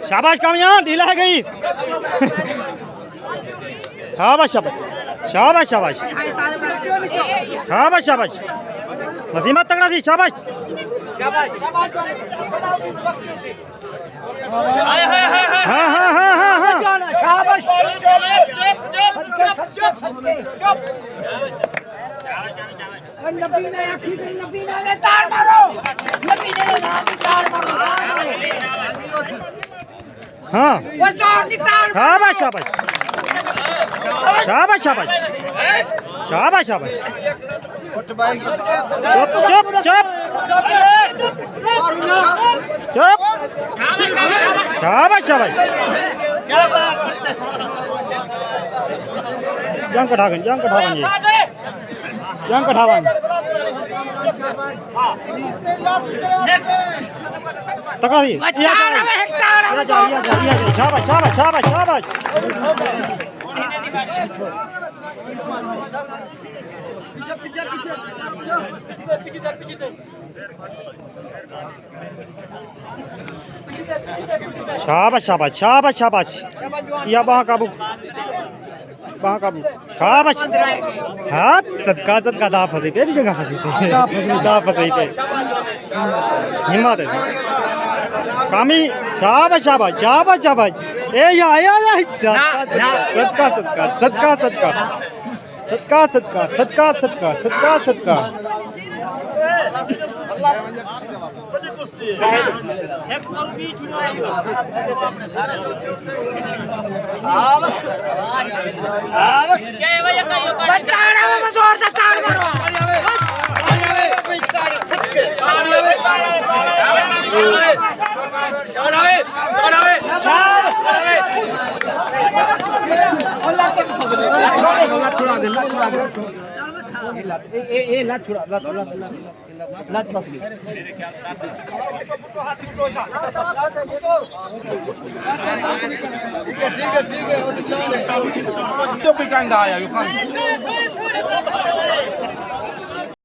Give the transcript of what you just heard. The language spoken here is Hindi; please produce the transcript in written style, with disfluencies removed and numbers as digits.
शाबाश कामयाब, ढीला है गई। शाबाश शाबाश शाबाश शाबाश शाबाश शाबाश, वसीमत तगड़ा थी। शाबाश हाँ हाँ हाँ हाँ हाँ शाबाश। नबी ने ताड़ मारो, नबी ने ताड़ मारो। हाँ वो जोर दी ताड़। शाबाश शाबाश शाबाश शाबाश शाबाश शाबाश। चुप चुप चुप चुप। शाबाश शाबाश। जंग कठावन, जंग कठावन, ये जंग कठावन। तकड़ा दी। शाबाश शाबाश शाबाश शाबाश। शाबाश शाबाश शाबाश शाबाश। या बाह काबू, बाह काबू। शाबाश। हाँ सदका सदका, दा फंसी पे जगह फंसी पे, दा फंसी पे। हिम्मत है कामी। शाबाश शाबाश शाबाश शाबाश। ए या सदका सदका सदका सदका सदका सदका सदका सदका सदका सदका। ठीक है